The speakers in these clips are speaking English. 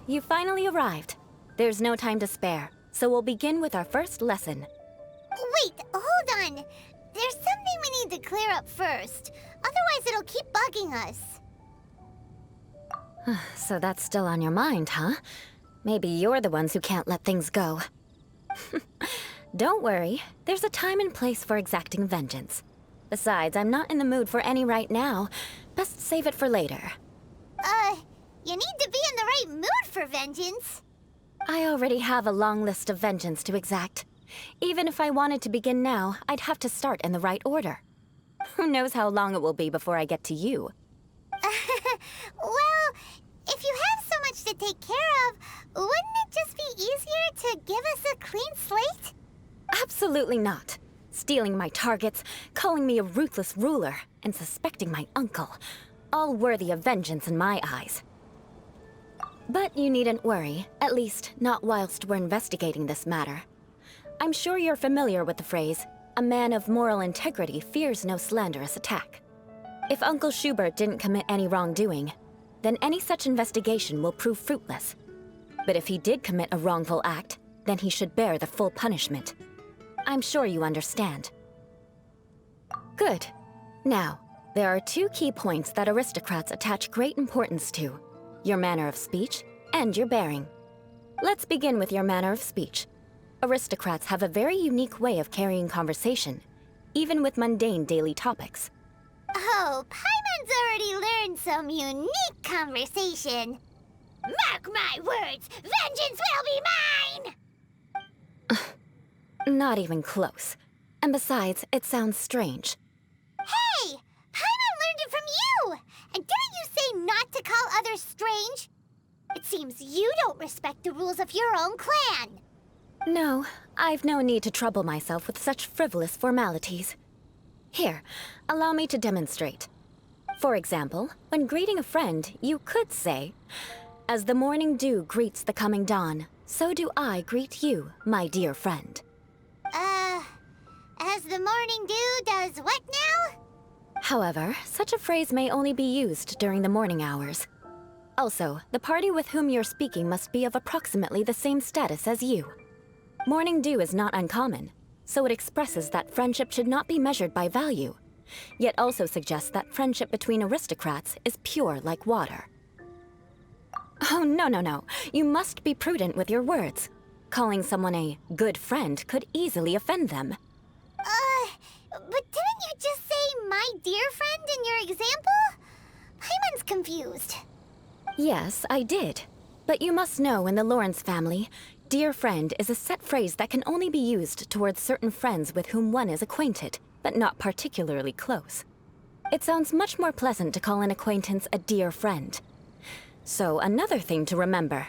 You finally arrived. There's no time to spare, so we'll begin with our first lesson. Wait, hold on. There's something we need to clear up first. Otherwise, it'll keep bugging us. So that's still on your mind, huh? Maybe you're the ones who can't let things go. Don't worry, there's a time and place for exacting vengeance. Besides, I'm not in the mood for any right now. Best save it for later. You need to be in the right mood for vengeance. I already have a long list of vengeance to exact. Even if I wanted to begin now, I'd have to start in the right order. Who knows how long it will be before I get to you? Well, if you have so much to take care of, wouldn't it just be easier to give us a clean slate? Absolutely not. Stealing my targets, calling me a ruthless ruler, and suspecting my uncle. All worthy of vengeance in my eyes. But you needn't worry, at least not whilst we're investigating this matter. I'm sure you're familiar with the phrase, a man of moral integrity fears no slanderous attack. If Uncle Schubert didn't commit any wrongdoing, then any such investigation will prove fruitless. But if he did commit a wrongful act, then he should bear the full punishment. I'm sure you understand. Good. Now, there are two key points that aristocrats attach great importance to: your manner of speech and your bearing. Let's begin with your manner of speech. Aristocrats have a very unique way of carrying conversation, even with mundane daily topics. Oh, Paimon's already learned some unique conversation. Mark my words, vengeance will be mine! Not even close. And besides, it sounds strange. Hey! Paimon learned it from you! And didn't you say not to call others strange? It seems you don't respect the rules of your own clan. No, I've no need to trouble myself with such frivolous formalities. Here, allow me to demonstrate. For example, when greeting a friend, you could say, "As the morning dew greets the coming dawn, so do I greet you, my dear friend." As the morning dew does what now? However, such a phrase may only be used during the morning hours. Also, the party with whom you're speaking must be of approximately the same status as you. Morning dew is not uncommon, so it expresses that friendship should not be measured by value, yet also suggests that friendship between aristocrats is pure like water. Oh, no. You must be prudent with your words. Calling someone a good friend could easily offend them. But didn't you just say my dear friend in your example? Paimon's confused. Yes, I did. But you must know in the Lawrence family, dear friend is a set phrase that can only be used towards certain friends with whom one is acquainted, but not particularly close. It sounds much more pleasant to call an acquaintance a dear friend. So another thing to remember,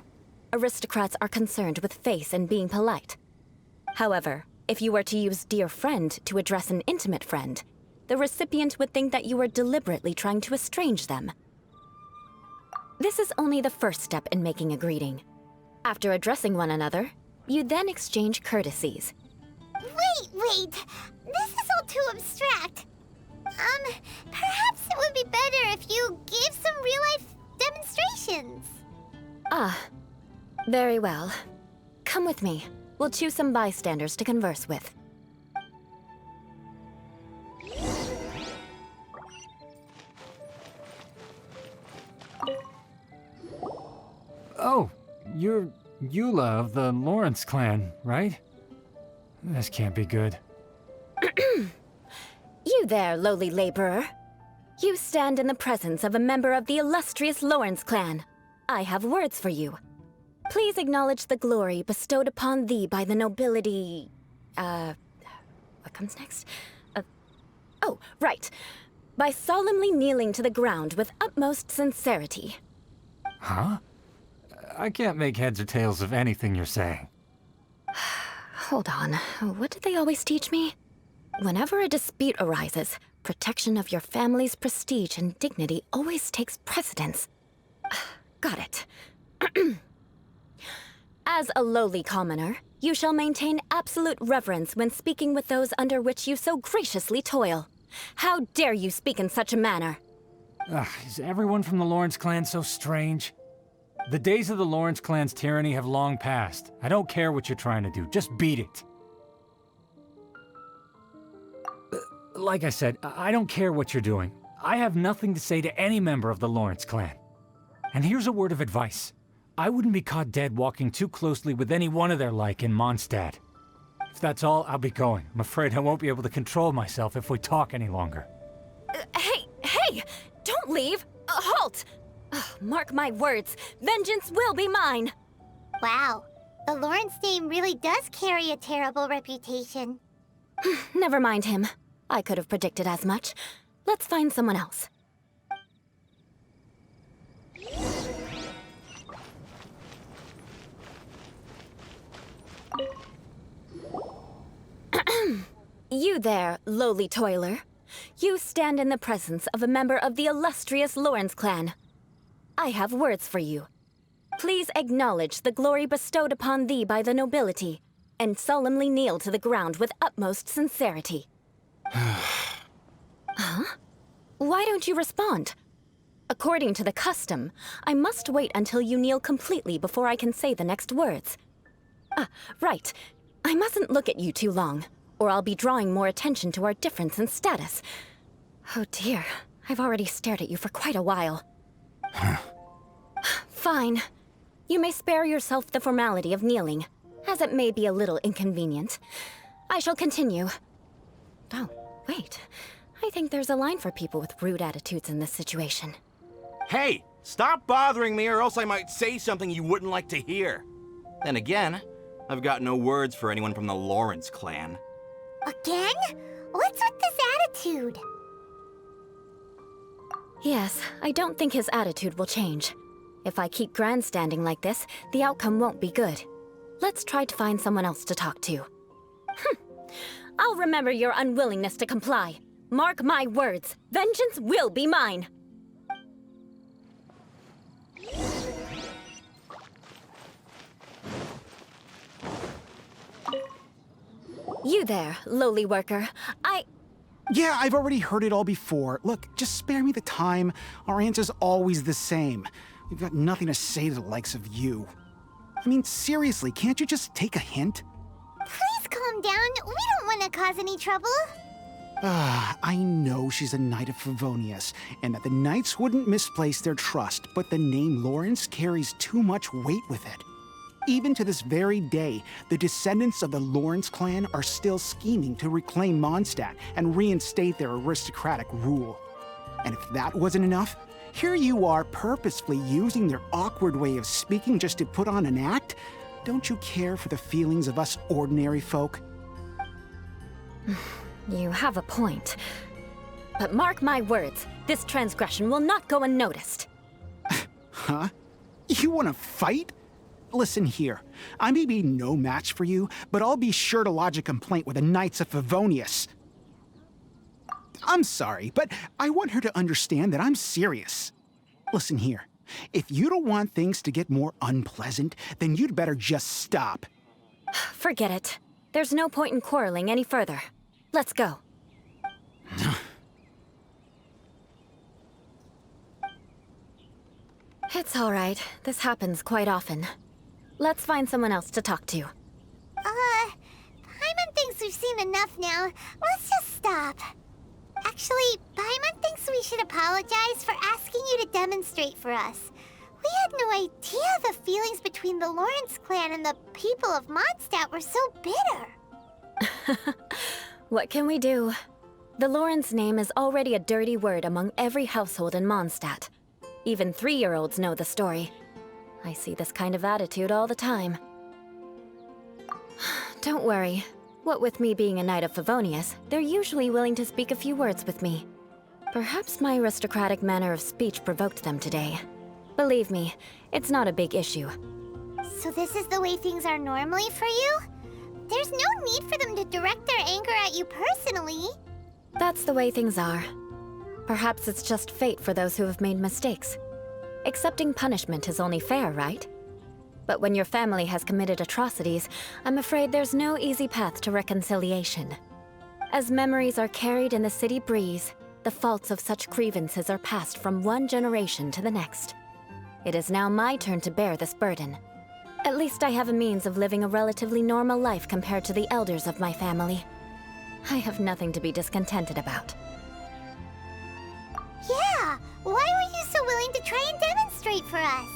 aristocrats are concerned with face and being polite. However, if you were to use dear friend to address an intimate friend, the recipient would think that you were deliberately trying to estrange them. This is only the first step in making a greeting. After addressing one another, you then exchange courtesies. Wait! This is all too abstract. Perhaps it would be better if you gave some real-life demonstrations. Ah, very well. Come with me. We'll choose some bystanders to converse with. Oh, you're Eula of the Lawrence clan, right? This can't be good. You there, lowly laborer. You stand in the presence of a member of the illustrious Lawrence clan. I have words for you. Please acknowledge the glory bestowed upon thee by the nobility... what comes next? Oh, right. By solemnly kneeling to the ground with utmost sincerity. Huh? I can't make heads or tails of anything you're saying. Hold on. What did they always teach me? Whenever a dispute arises, protection of your family's prestige and dignity always takes precedence. Got it. As a lowly commoner, you shall maintain absolute reverence when speaking with those under which you so graciously toil. How dare you speak in such a manner? Is everyone from the Lawrence clan so strange? The days of the Lawrence clan's tyranny have long passed. I don't care what you're trying to do, just beat it. Like I said, I don't care what you're doing. I have nothing to say to any member of the Lawrence clan. And here's a word of advice. I wouldn't be caught dead walking too closely with any one of their like in Mondstadt. If that's all, I'll be going. I'm afraid I won't be able to control myself if we talk any longer. Hey! Don't leave! Halt! Mark my words, vengeance will be mine! Wow, the Lawrence name really does carry a terrible reputation. Never mind him. I could have predicted as much. Let's find someone else. You there, lowly toiler. You stand in the presence of a member of the illustrious Lawrence clan. I have words for you. Please acknowledge the glory bestowed upon thee by the nobility, and solemnly kneel to the ground with utmost sincerity. Huh? Why don't you respond? According to the custom, I must wait until you kneel completely before I can say the next words. Right. I mustn't look at you too long, or I'll be drawing more attention to our difference in status. Oh dear, I've already stared at you for quite a while. Fine. You may spare yourself the formality of kneeling, as it may be a little inconvenient. I shall continue. Oh, wait. I think there's a line for people with rude attitudes in this situation. Hey, stop bothering me or else I might say something you wouldn't like to hear. Then again, I've got no words for anyone from the Lawrence clan. Again? What's with this attitude? Yes, I don't think his attitude will change. If I keep grandstanding like this, the outcome won't be good. Let's try to find someone else to talk to. I'll remember your unwillingness to comply. Mark my words, vengeance will be mine. You there, lowly worker. Yeah, I've already heard it all before. Look, just spare me the time. Our answer's always the same. We've got nothing to say to the likes of you. I mean, seriously, can't you just take a hint? Please calm down. We don't want to cause any trouble. I know she's a Knight of Favonius, and that the Knights wouldn't misplace their trust, but the name Lawrence carries too much weight with it. Even to this very day, the descendants of the Lawrence clan are still scheming to reclaim Mondstadt and reinstate their aristocratic rule. And if that wasn't enough, here you are purposefully using their awkward way of speaking just to put on an act? Don't you care for the feelings of us ordinary folk? You have a point. But mark my words, this transgression will not go unnoticed. Huh? You want to fight? Listen here, I may be no match for you, but I'll be sure to lodge a complaint with the Knights of Favonius. I'm sorry, but I want her to understand that I'm serious. Listen here, if you don't want things to get more unpleasant, then you'd better just stop. Forget it. There's no point in quarreling any further. Let's go. It's all right. This happens quite often. Let's find someone else to talk to. Paimon thinks we've seen enough now. Let's just stop. Actually, Paimon thinks we should apologize for asking you to demonstrate for us. We had no idea the feelings between the Lawrence clan and the people of Mondstadt were so bitter. What can we do? The Lawrence name is already a dirty word among every household in Mondstadt. Even 3-year-olds know the story. I see this kind of attitude all the time. Don't worry. What with me being a Knight of Favonius, they're usually willing to speak a few words with me. Perhaps my aristocratic manner of speech provoked them today. Believe me, it's not a big issue. So this is the way things are normally for you? There's no need for them to direct their anger at you personally. That's the way things are. Perhaps it's just fate for those who have made mistakes. Accepting punishment is only fair, right? But when your family has committed atrocities, I'm afraid there's no easy path to reconciliation. As memories are carried in the city breeze, the faults of such grievances are passed from one generation to the next. It is now my turn to bear this burden. At least I have a means of living a relatively normal life compared to the elders of my family. I have nothing to be discontented about. Yeah, why were you so willing to try and demonstrate for us?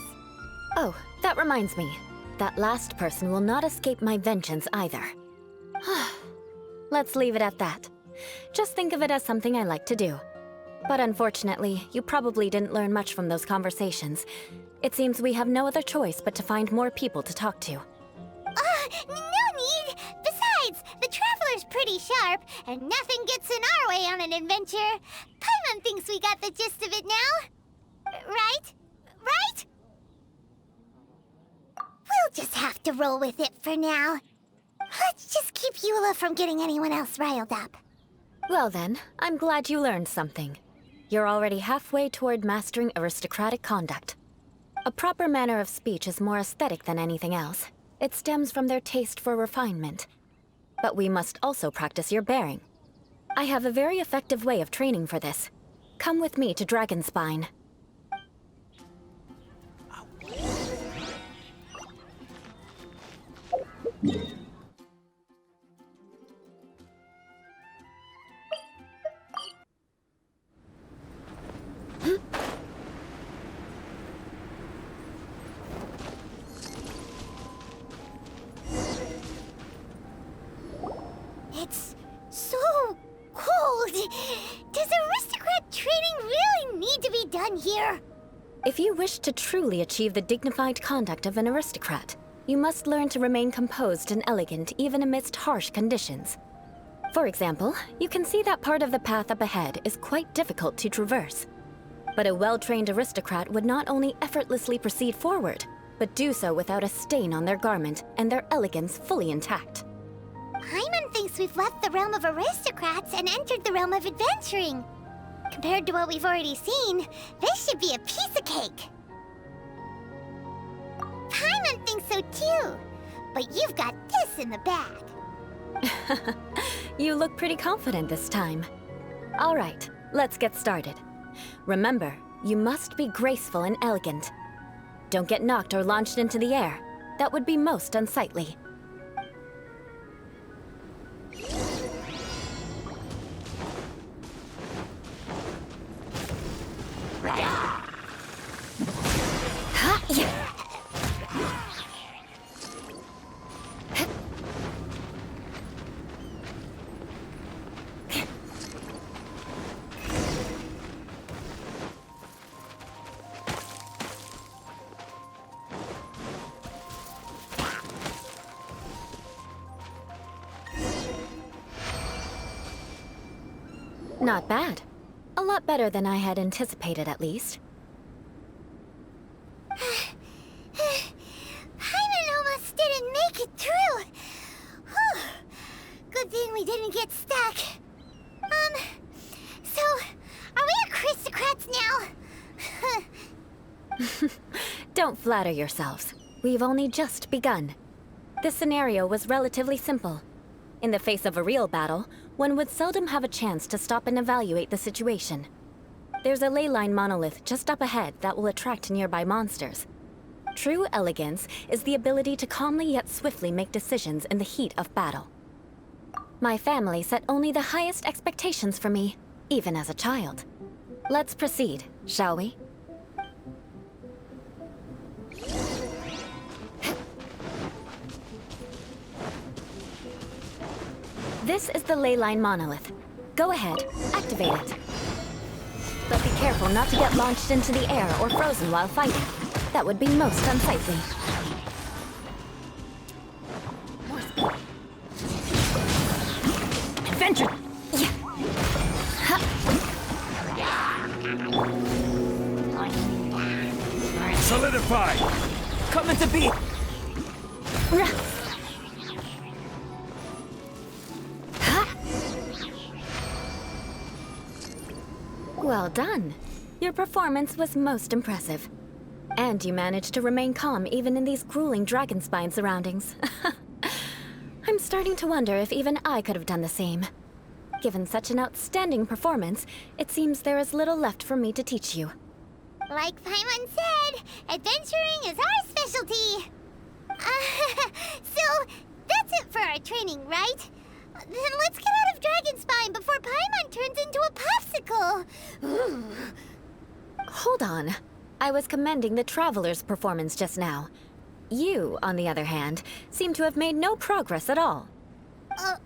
Oh, that reminds me. That last person will not escape my vengeance either. Let's leave it at that. Just think of it as something I like to do. But unfortunately, you probably didn't learn much from those conversations. It seems we have no other choice but to find more people to talk to. No need! Besides, the Traveler's pretty sharp, and nothing gets in our way on an adventure. Paimon thinks we got the gist of it now. Right? Right? We'll just have to roll with it for now. Let's just keep Eula from getting anyone else riled up. Well then, I'm glad you learned something. You're already halfway toward mastering aristocratic conduct. A proper manner of speech is more aesthetic than anything else. It stems from their taste for refinement. But we must also practice your bearing. I have a very effective way of training for this. Come with me to Dragonspine. It's so cold. Does aristocrat training really need to be done here? If you wish to truly achieve the dignified conduct of an aristocrat, you must learn to remain composed and elegant even amidst harsh conditions. For example, you can see that part of the path up ahead is quite difficult to traverse. But a well-trained aristocrat would not only effortlessly proceed forward, but do so without a stain on their garment and their elegance fully intact. Paimon thinks we've left the realm of aristocrats and entered the realm of adventuring. Compared to what we've already seen, this should be a piece of cake. Paimon thinks so too, but you've got this in the bag. You look pretty confident this time. All right, let's get started. Remember, you must be graceful and elegant. Don't get knocked or launched into the air. That would be most unsightly. Not bad. A lot better than I had anticipated, at least. Paimon almost didn't make it through. Whew. Good thing we didn't get stuck. So, are we aristocrats now? Don't flatter yourselves. We've only just begun. This scenario was relatively simple. In the face of a real battle, one would seldom have a chance to stop and evaluate the situation. There's a ley line monolith just up ahead that will attract nearby monsters. True elegance is the ability to calmly yet swiftly make decisions in the heat of battle. My family set only the highest expectations for me, even as a child. Let's proceed, shall we? This is the ley line monolith. Go ahead, activate it. But be careful not to get launched into the air or frozen while fighting. That would be most unsightly. Adventure! Yeah. Ha. Solidify! Coming to be! Well done. Your performance was most impressive. And you managed to remain calm even in these grueling Dragonspine surroundings. I'm starting to wonder if even I could have done the same. Given such an outstanding performance, it seems there is little left for me to teach you. Like Paimon said, adventuring is our specialty. So, that's it for our training, right? Then let's get out of Dragonspine before Paimon turns into a popsicle. Hold on. I was commending the Traveler's performance just now. You, on the other hand, seem to have made no progress at all.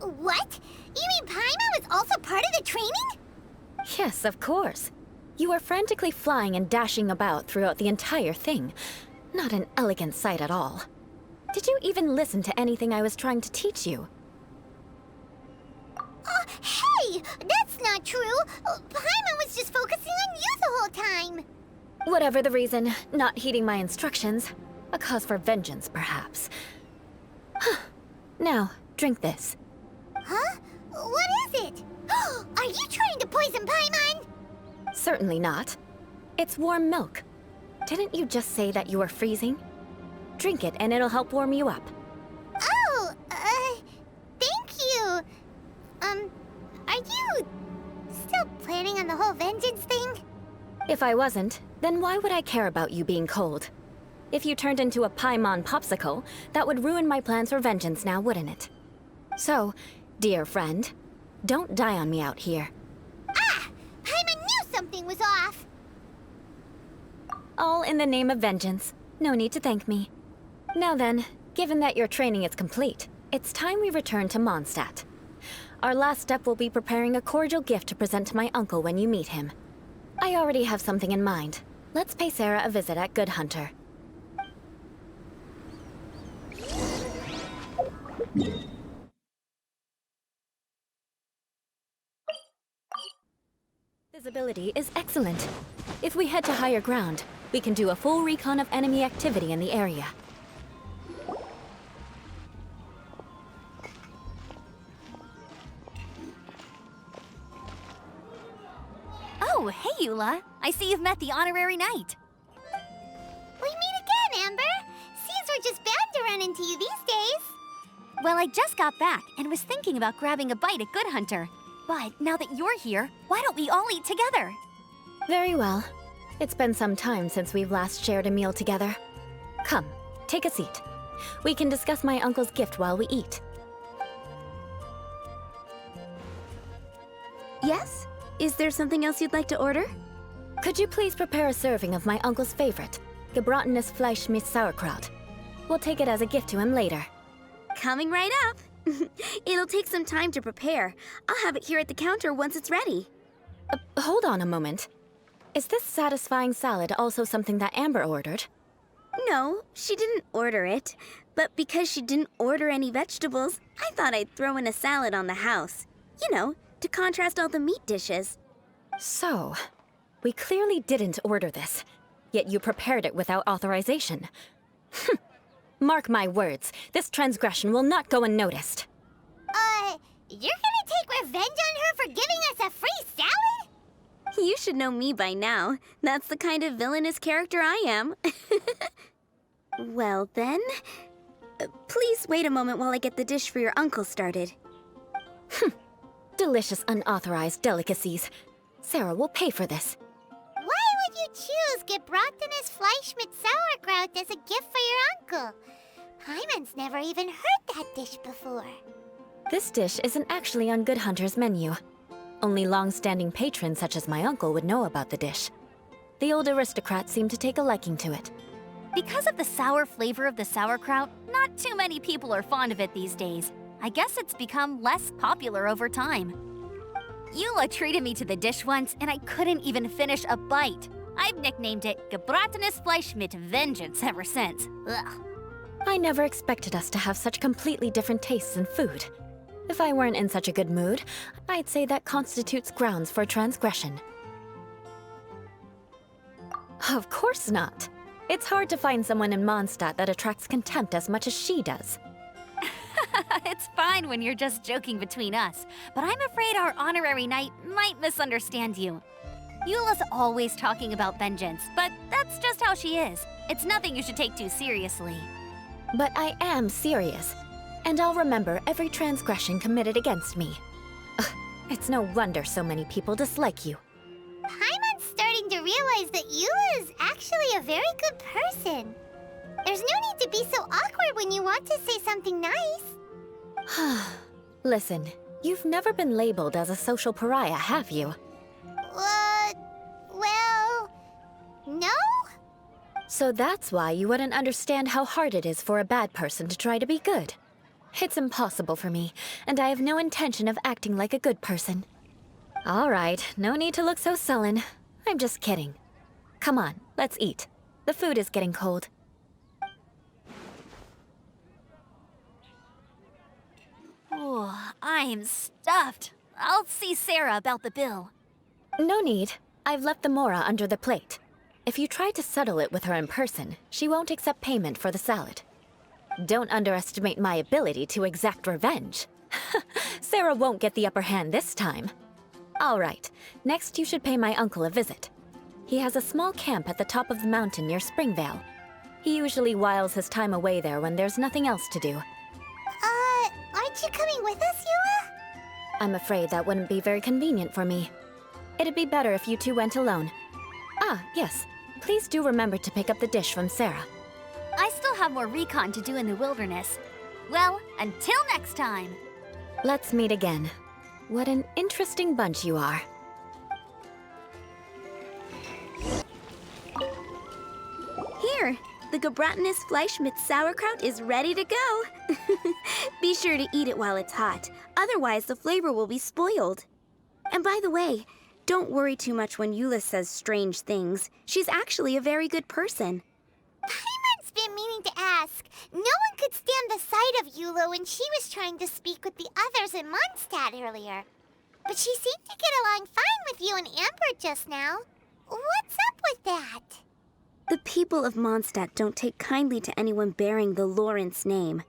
What? You mean Paimon was also part of the training? Yes, of course. You were frantically flying and dashing about throughout the entire thing. Not an elegant sight at all. Did you even listen to anything I was trying to teach you? Hey! That's not true! Paimon was just focusing on you the whole time! Whatever the reason, not heeding my instructions. A cause for vengeance, perhaps. Now, drink this. Huh? What is it? Are you trying to poison Paimon? Certainly not. It's warm milk. Didn't you just say that you were freezing? Drink it and it'll help warm you up. Oh, thank you. Are you still planning on the whole vengeance thing? If I wasn't, then why would I care about you being cold? If you turned into a Paimon popsicle, that would ruin my plans for vengeance now, wouldn't it? So, dear friend, don't die on me out here. Ah! Paimon knew something was off! All in the name of vengeance. No need to thank me. Now then, given that your training is complete, it's time we return to Mondstadt. Our last step will be preparing a cordial gift to present to my uncle when you meet him. I already have something in mind. Let's pay Sarah a visit at Good Hunter. Visibility is excellent. If we head to higher ground, we can do a full recon of enemy activity in the area. Oh, hey, Eula. I see you've met the honorary knight. We meet again, Amber! Seems we're just bound to run into you these days. Well, I just got back and was thinking about grabbing a bite at Good Hunter. But now that you're here, why don't we all eat together? Very well. It's been some time since we've last shared a meal together. Come, take a seat. We can discuss my uncle's gift while we eat. Yes? Is there something else you'd like to order? Could you please prepare a serving of my uncle's favorite, gebratenes Fleisch mit Sauerkraut? We'll take it as a gift to him later. Coming right up. It'll take some time to prepare. I'll have it here at the counter once it's ready. Hold on a moment. Is this satisfying salad also something that Amber ordered? No, she didn't order it. But because she didn't order any vegetables, I thought I'd throw in a salad on the house. You know, to contrast all the meat dishes. So, we clearly didn't order this, yet you prepared it without authorization. Mark my words, this transgression will not go unnoticed. You're gonna take revenge on her for giving us a free salad? You should know me by now. That's the kind of villainous character I am. Well then, please wait a moment while I get the dish for your uncle started. Delicious unauthorized delicacies. Sarah will pay for this. Why would you choose gebratenes Fleisch mit Sauerkraut as a gift for your uncle? Paimon's never even heard that dish before. This dish isn't actually on Good Hunter's menu. Only long-standing patrons such as my uncle would know about the dish. The old aristocrat seemed to take a liking to it. Because of the sour flavor of the sauerkraut, not too many people are fond of it these days. I guess it's become less popular over time. Eula treated me to the dish once, and I couldn't even finish a bite. I've nicknamed it gebratenes Fleisch mit Vengeance ever since. Ugh. I never expected us to have such completely different tastes in food. If I weren't in such a good mood, I'd say that constitutes grounds for transgression. Of course not. It's hard to find someone in Mondstadt that attracts contempt as much as she does. It's fine when you're just joking between us, but I'm afraid our honorary knight might misunderstand you. Eula's always talking about vengeance, but that's just how she is. It's nothing you should take too seriously. But I am serious, and I'll remember every transgression committed against me. Ugh, it's no wonder so many people dislike you. Paimon's starting to realize realize that Eula is actually a very good person. There's no need to be so awkward when you want to say something nice. Listen, you've never been labeled as a social pariah, have you? Well, no? So that's why you wouldn't understand how hard it is for a bad person to try to be good. It's impossible for me, and I have no intention of acting like a good person. All right, no need to look so sullen. I'm just kidding. Come on, let's eat. The food is getting cold. Oh, I'm stuffed. I'll see Sarah about the bill. No need. I've left the mora under the plate. If you try to settle it with her in person, she won't accept payment for the salad. Don't underestimate my ability to exact revenge. Sarah won't get the upper hand this time. All right, next you should pay my uncle a visit. He has a small camp at the top of the mountain near Springvale. He usually whiles his time away there when there's nothing else to do. Aren't you coming with us, Eula? I'm afraid that wouldn't be very convenient for me. It'd be better if you two went alone. Ah, yes. Please do remember to pick up the dish from Sarah. I still have more recon to do in the wilderness. Well, until next time. Let's meet again. What an interesting bunch you are. Here, the Gebratinus Fleischmitz sauerkraut is ready to go. Be sure to eat it while it's hot, otherwise the flavor will be spoiled. And by the way, don't worry too much when Eula says strange things. She's actually a very good person. Paimon's been meaning to ask. No one could stand the sight of Eula when she was trying to speak with the others in Mondstadt earlier. But she seemed to get along fine with you and Amber just now. What's up with that? The people of Mondstadt don't take kindly to anyone bearing the Lawrence name.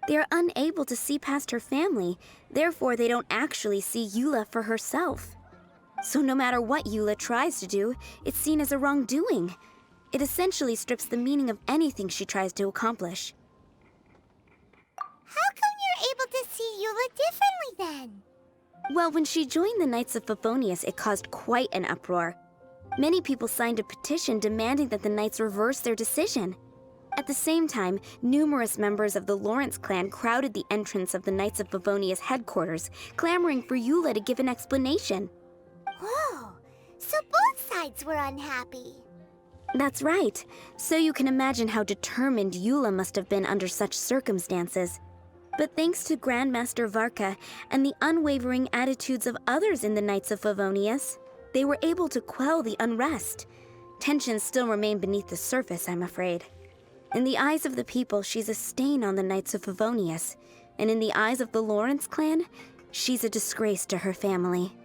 They are unable to see past her family, therefore they don't actually see Eula for herself. So no matter what Eula tries to do, it's seen as a wrongdoing. It essentially strips the meaning of anything she tries to accomplish. How come you're able to see Eula differently then? Well, when she joined the Knights of Favonius, it caused quite an uproar. Many people signed a petition demanding that the Knights reverse their decision. At the same time, numerous members of the Lawrence clan crowded the entrance of the Knights of Favonius headquarters, clamoring for Eula to give an explanation. Whoa, so both sides were unhappy. That's right. So you can imagine how determined Eula must have been under such circumstances. But thanks to Grandmaster Varka and the unwavering attitudes of others in the Knights of Favonius, they were able to quell the unrest. Tensions still remain beneath the surface, I'm afraid. In the eyes of the people, she's a stain on the Knights of Favonius, and in the eyes of the Lawrence clan, she's a disgrace to her family.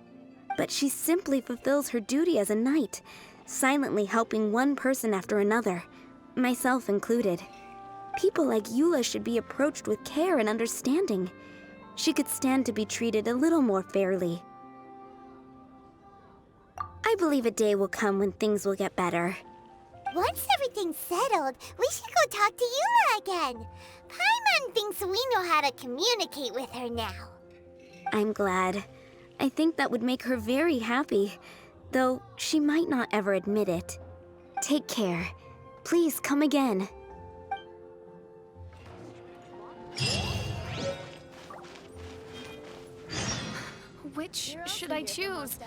But she simply fulfills her duty as a knight, silently helping one person after another, myself included. People like Eula should be approached with care and understanding. She could stand to be treated a little more fairly. I believe a day will come when things will get better. Once everything's settled, we should go talk to Eula again. Paimon thinks we know how to communicate with her now. I'm glad. I think that would make her very happy, though she might not ever admit it. Take care. Please come again. Which should I choose?